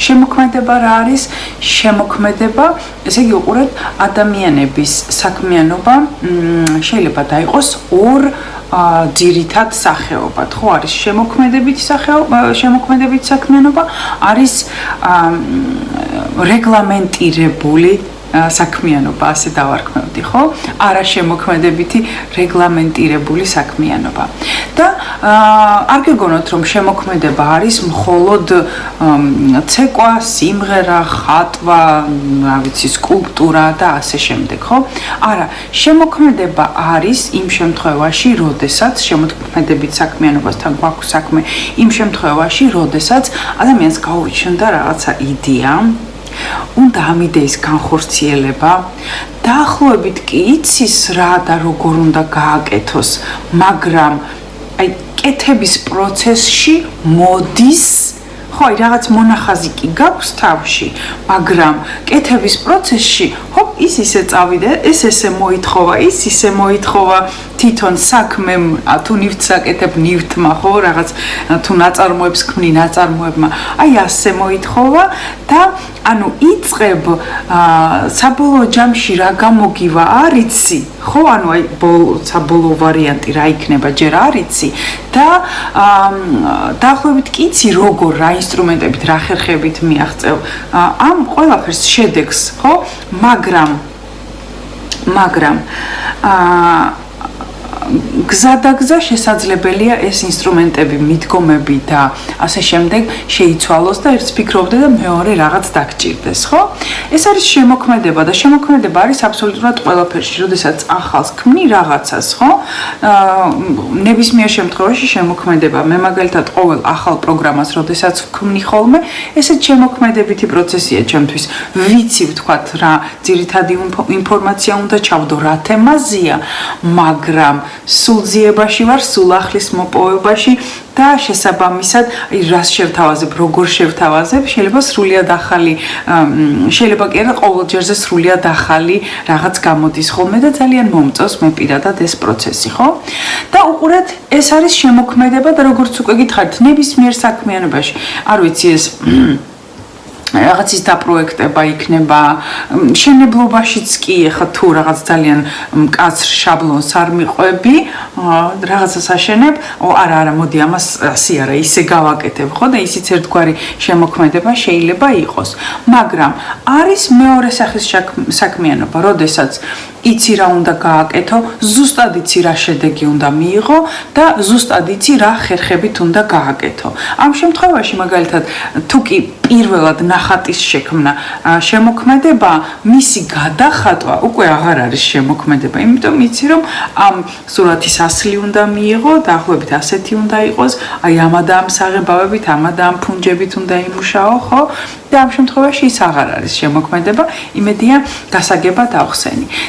შემოქმედება რა არის? შემოქმედება, ესე იგი უყურეთ, ადამიანების საქმიანობა შეიძლება დაიყოს ორ ძირითად სახეობად, ხო, არის შემოქმედებითი საქმიანობა, არის რეგლამენტირებული საქმიანობა, ასე დავარქმევდი, ხო? არა შემოქმედებითი, რეგლამენტირებული საქმიანობა. და არ გეგონოთ, რომ შემოქმედება არის მხოლოდ ცეკვა, სიმღერა, ხატვა, რა ვიცი, სკულპტურა და ასე შემდეგ, ხო? არა, შემოქმედება არის იმ შემთხვევაში, როდესაც შემოქმედებით საქმიანობასთან გვაქვს საქმე, იმ შემთხვევაში, როდესაც ადამიანს გაუჩნდა რაღაცა იდეა, უნდა ამ იდეის განხორციელება, დაახლოებით კი იცის რა და როგორ უნდა გააკეთოს, მაგრამ აი კეთების პროცესში მოდის, ხო, რაღაც მონახაზი კი გაქვს თავში, მაგრამ კეთების პროცესში, ჰოპ, ის ისე წავიდა, ეს ესე მოითხოვა, ის ისე მოითხოვა თვითონ საქმემ, თუ ნივთს აკეთებ ნივთმა, ხო, რაღაც თუ ნაწარმოებს ქმნი ნაწარმოებმა, აი ასე მოითხოვა და ანუ იწყებ საბოლოო ჯამში რა გამოგივა არ იცი, ხო, ანუ აი საბოლოო ვარიანტი რა იქნება ჯერ არ იცი და დაახლოებით კი იცი როგორ რა ინსტრუმენტებით რა ხერხებით მიაღწევ ამ ყველაფერს შედეგს, ხო, მაგრამ გზადაგზა შესაძლებელია ეს ინსტრუმენტები, მიდგომები და ასე შემდეგ შეიცვალოს და ერთს ფიქრობდე და მეორე რაღაც დაგჭირდეს, ხო? ეს არის შემოქმედება და შემოქმედება არის აბსოლუტურად ყველაფერში, როდესაც ახალს ქმნი რაღაცას, ხო? ნებისმიერ შემთხვევაში შემოქმედება, მე მაგალითად ყოველ ახალ პროგრამას, როდესაც ვქმნი ხოლმე, ესეც შემოქმედებითი პროცესია ჩემთვის. ვიცი ვთქვათ რა, ძირითადი ინფორმაცია უნდა ჩავდო რა თემაზეა, მაგრამ სულ ძიებაში ვარ, სულ ახლის მოპოვებაში და შესაბამისად, რას შევთავაზებ, როგორ შევთავაზებ, შეიძლება სრულიად ახალი, შეიძლება კი არა ყოველ ჯერზე სრულიად ახალი რაღაც გამოდის ხოლმე და ძალიან მომწონს მე პირადად ეს პროცესი, ხო? და უყურეთ, ეს არის შემოქმედება და როგორც უკვე გითხარით, ნებისმიერ საქმიანობაში, არ ვიცი ეს რაღაცის დაპროექტება იქნება, შენებლობაშიც კი ახლა თუ რაღაც ძალიან მკაცრ შაბლონს არ მიყვები, რაღაცას აშენებ, არა, მოდი ამას ასე არა, ისე გავაკეთებ, ხო და ისიც ერთგვარი შემოქმედება შეიძლება იყოს. მაგრამ არის მეორე სახის საქმიანობა, როდესაც იცი რა უნდა გააკეთო, ზუსტად იცი რა შედეგი უნდა მიიღო და ზუსტად იცი რა ხერხებით უნდა გააკეთო. ამ შემთხვევაში მაგალითად თუ კი პირველად ნახატის შექმნა შემოქმედება, მისი გადახატვა უკვე აღარ არის შემოქმედება, იმიტომ იცი რომ ამ სურათის ასლი უნდა მიიღო, დაახლოებით ასეთი უნდა იყოს, აი ამა და ამ საღებავებით, ამა და ამ ფუნჯებით უნდა იმუშაო, ხო? და ამ შემთხვევაში ის აღარ არის შემოქმედება, იმედია გასაგებად ავხსენი.